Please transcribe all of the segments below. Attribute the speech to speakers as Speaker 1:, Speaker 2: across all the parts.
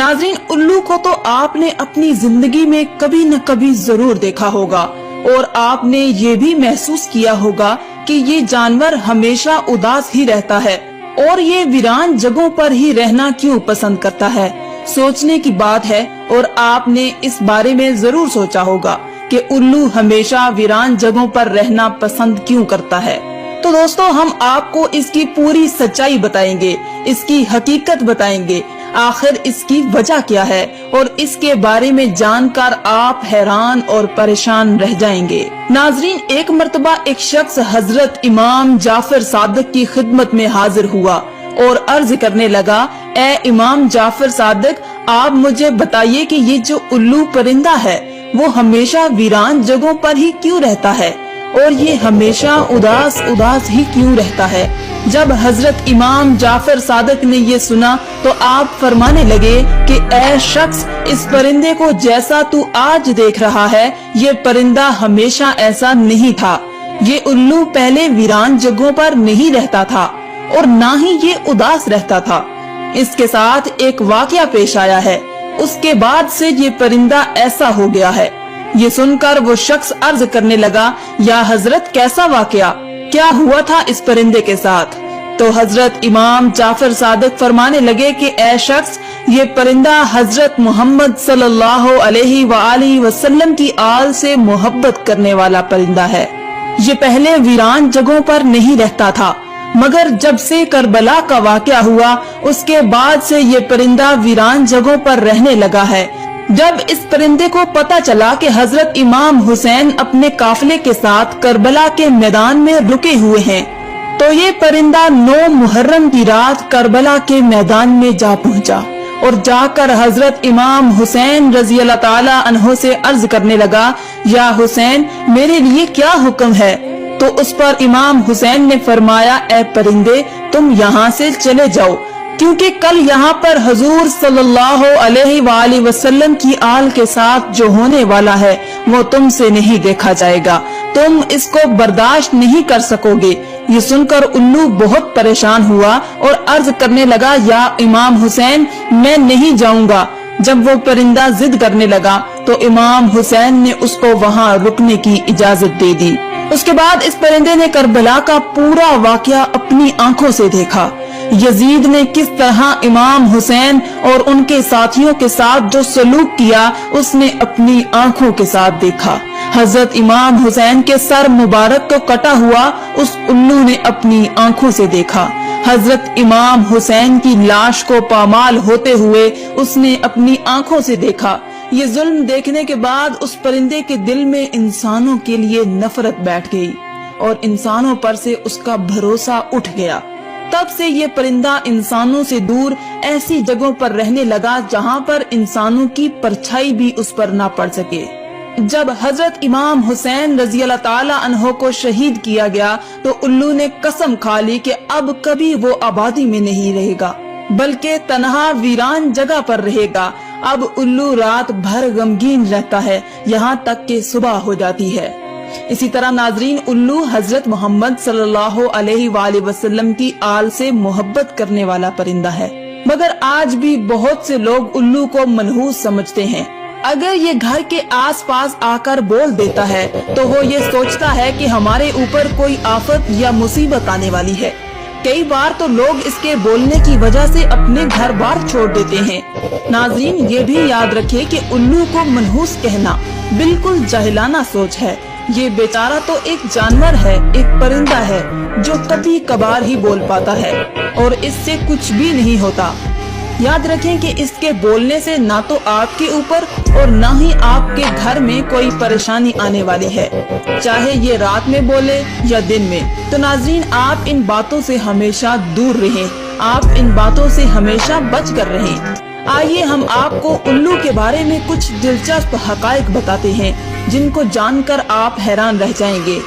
Speaker 1: नाज़रीन, उल्लू को तो आपने अपनी जिंदगी में कभी न कभी जरूर देखा होगा और आपने ये भी महसूस किया होगा कि ये जानवर हमेशा उदास ही रहता है और ये वीरान जगहों पर ही रहना क्यों पसंद करता है। सोचने की बात है और आपने इस बारे में जरूर सोचा होगा कि उल्लू हमेशा वीरान जगहों पर रहना पसंद क्यों करता है। तो दोस्तों, हम आपको इसकी पूरी सच्चाई बताएंगे, इसकी हकीकत बताएंगे, आखिर इसकी वजह क्या है और इसके बारे में जानकर आप हैरान और परेशान रह जाएंगे। नाजरीन, एक मर्तबा एक शख्स हजरत इमाम जाफर सादिक की खिदमत में हाजिर हुआ और अर्ज करने लगा, ए इमाम जाफर सादिक, आप मुझे बताइए कि ये जो उल्लू परिंदा है वो हमेशा वीरान जगहों पर ही क्यों रहता है और ये हमेशा उदास उदास ही क्यों रहता है। जब हजरत इमाम जाफर सादिक ने ये सुना तो आप फरमाने लगे कि ऐ शख्स, इस परिंदे को जैसा तू आज देख रहा है ये परिंदा हमेशा ऐसा नहीं था। ये उल्लू पहले वीरान जगहों पर नहीं रहता था और ना ही ये उदास रहता था। इसके साथ एक वाकया पेश आया है, उसके बाद से ये परिंदा ऐसा हो गया है। ये सुनकर वो शख्स अर्ज करने लगा, या हजरत कैसा वाकया, क्या हुआ था इस परिंदे के साथ? तो हजरत इमाम जाफर सादिक फरमाने लगे कि ऐ शख्स, ये परिंदा हजरत मोहम्मद सल्लल्लाहु अलैहि वसल्लम की आल से मोहब्बत करने वाला परिंदा है। ये पहले वीरान जगहों पर नहीं रहता था, मगर जब से करबला का वाकया हुआ उसके बाद से ये परिंदा वीरान जगहों पर रहने लगा है। जब इस परिंदे को पता चला कि हजरत इमाम हुसैन अपने काफिले के साथ करबला के मैदान में रुके हुए हैं, तो ये परिंदा 9 मुहर्रम की रात करबला के मैदान में जा पहुंचा और जाकर हजरत इमाम हुसैन रजी अल्लाह ताला अन्हो से अर्ज करने लगा, या हुसैन, मेरे लिए क्या हुक्म है? तो उस पर इमाम हुसैन ने फरमाया, ए परिंदे, तुम यहाँ से चले जाओ, क्योंकि कल यहाँ पर हुजूर सल्लल्लाहु अलैहि वसल्लम की आल के साथ जो होने वाला है वो तुमसे नहीं देखा जाएगा, तुम इसको बर्दाश्त नहीं कर सकोगे। ये सुनकर उल्लू बहुत परेशान हुआ और अर्ज करने लगा, या इमाम हुसैन, मैं नहीं जाऊंगा। जब वो परिंदा जिद करने लगा तो इमाम हुसैन ने उसको वहाँ रुकने की इजाजत दे दी। उसके बाद इस परिंदे ने करबला का पूरा वाकया अपनी आंखों से देखा। यजीद ने किस तरह इमाम हुसैन और उनके साथियों के साथ जो सलूक किया उसने अपनी आंखों के साथ देखा। हजरत इमाम हुसैन के सर मुबारक को कटा हुआ उस उल्लू ने अपनी आंखों से देखा। हजरत इमाम हुसैन की लाश को पामाल होते हुए उसने अपनी आंखों से देखा। ये जुल्म देखने के बाद उस परिंदे के दिल में इंसानों के लिए नफरत बैठ गई और इंसानों पर से उसका भरोसा उठ गया। तब से ये परिंदा इंसानों से दूर ऐसी जगहों पर रहने लगा जहाँ पर इंसानों की परछाई भी उस पर ना पड़ सके। जब हजरत इमाम हुसैन रजी अल्लाह ताला अन्हो को शहीद किया गया तो उल्लू ने कसम खा ली कि अब कभी वो आबादी में नहीं रहेगा, बल्कि तन्हा वीरान जगह पर रहेगा। अब उल्लू रात भर गमगीन रहता है, यहाँ तक कि सुबह हो जाती है। इसी तरह नाजरीन, उल्लू हजरत मोहम्मद सल्लल्लाहु अलैहि वसल्लम की आल से मोहब्बत करने वाला परिंदा है, मगर आज भी बहुत से लोग उल्लू को मनहूस समझते हैं। अगर ये घर के आसपास आकर बोल देता है तो वो ये सोचता है कि हमारे ऊपर कोई आफत या मुसीबत आने वाली है। कई बार तो लोग इसके बोलने की वजह से अपने घर बार छोड़ देते हैं। नाज़रीन, ये भी याद रखिए कि उल्लू को मनहूस कहना बिल्कुल जाहिलाना सोच है। ये बेचारा तो एक जानवर है, एक परिंदा है जो कभी कभार ही बोल पाता है और इससे कुछ भी नहीं होता। याद रखें कि इसके बोलने से ना तो आपके ऊपर और ना ही आपके घर में कोई परेशानी आने वाली है, चाहे ये रात में बोले या दिन में। तो नाज़रीन, आप इन बातों से हमेशा दूर रहें, आप इन बातों से हमेशा बच कर रहें। आइए हम आपको उल्लू के बारे में कुछ दिलचस्प हकाइक बताते हैं जिनको जानकर आप हैरान रह जाएंगे।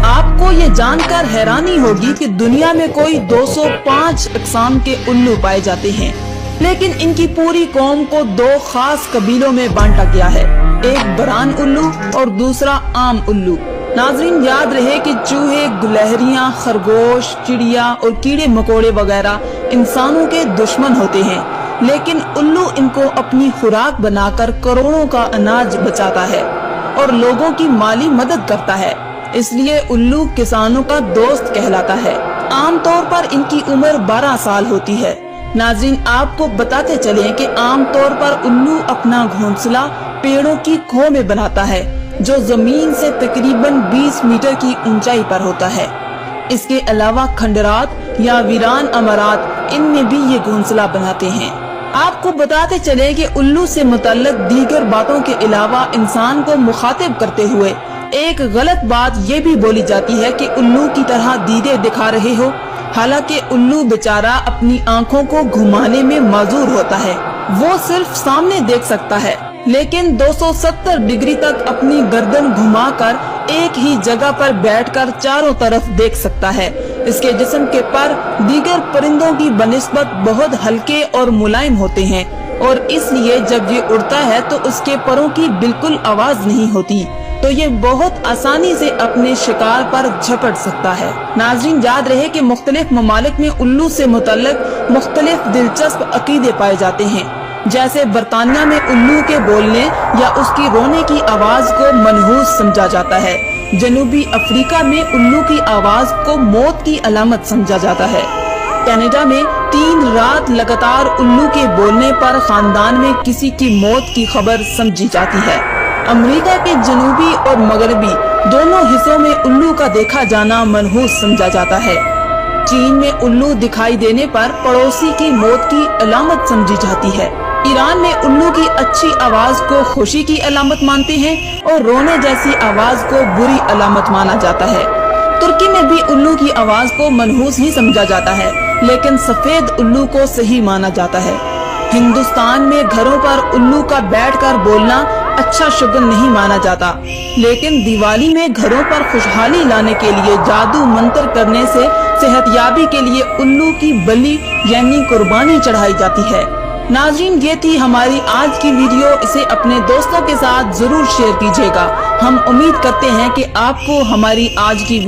Speaker 1: आपको ये जानकर हैरानी होगी कि दुनिया में कोई 205 अक़साम के उल्लू पाए जाते हैं, लेकिन इनकी पूरी कौम को 2 खास कबीलों में बांटा गया है, एक बरान उल्लू और दूसरा आम उल्लू। नाजरीन, याद रहे कि चूहे, गुलहरियां, खरगोश, चिड़िया और कीड़े मकोड़े वगैरह इंसानों के दुश्मन होते हैं, लेकिन उल्लू इनको अपनी खुराक बनाकर करोड़ों का अनाज बचाता है और लोगों की माली मदद करता है। इसलिए उल्लू किसानों का दोस्त कहलाता है। आमतौर पर इनकी उम्र 12 साल होती है। नाज़रीन, आपको बताते चले कि आमतौर पर उल्लू अपना घोंसला पेड़ों की खोह में बनाता है, जो जमीन से तकरीबन 20 मीटर की ऊंचाई पर होता है। इसके अलावा खंडरात या वीरान अमारात, इनमें भी ये घोंसला बनाते हैं। आपको बताते चले कि उल्लू से मुतल्लिक दीगर बातों के अलावा इंसान को मुखातिब करते हुए एक गलत बात ये भी बोली जाती है कि उल्लू की तरह दीदे दिखा रहे हो। हालांकि उल्लू बेचारा अपनी आंखों को घुमाने में माजूर होता है। वो सिर्फ सामने देख सकता है, लेकिन 270 डिग्री तक अपनी गर्दन घुमाकर एक ही जगह पर बैठकर चारों तरफ देख सकता है। इसके जिस्म के पर दीगर परिंदों की बनिस्बत बहुत हल्के और मुलायम होते हैं और इसलिए जब ये उड़ता है तो उसके परों की बिल्कुल आवाज नहीं होती, तो ये बहुत आसानी से अपने शिकार पर झपट सकता है। नाज़रीन, याद रहे कि मुख्तलिफ ममालिक में उल्लू से मुतल्लिक मुख्तलिफ दिलचस्प अकीदे पाए जाते हैं। जैसे बरतानिया में उल्लू के बोलने या उसकी रोने की आवाज को मनहूस समझा जाता है। जनूबी अफ्रीका में उल्लू की आवाज को मौत की अलामत समझा जाता है। कनाडा में 3 रात लगातार उल्लू के बोलने पर खानदान में किसी की मौत की खबर समझी जाती है। अमेरिका के जनूबी और मगरबी दोनों हिस्सों में उल्लू का देखा जाना मनहूस समझा जाता है। चीन में उल्लू दिखाई देने पर पड़ोसी की मौत की अलामत समझी जाती है। ईरान में उल्लू की अच्छी आवाज को खुशी की अलामत मानते हैं और रोने जैसी आवाज को बुरी अलामत माना जाता है। तुर्की में भी उल्लू की आवाज को मनहूस ही समझा जाता है, लेकिन सफेद उल्लू को सही माना जाता है। हिंदुस्तान में घरों पर उल्लू का बैठकर बोलना अच्छा शुगन नहीं माना जाता, लेकिन दिवाली में घरों पर खुशहाली लाने के लिए जादू मंत्र करने से सेहतयाबी के लिए उल्लू की बलि यानी कुर्बानी चढ़ाई जाती है। नाज़रीन, ये थी हमारी आज की वीडियो। इसे अपने दोस्तों के साथ जरूर शेयर कीजिएगा। हम उम्मीद करते हैं कि आपको हमारी आज की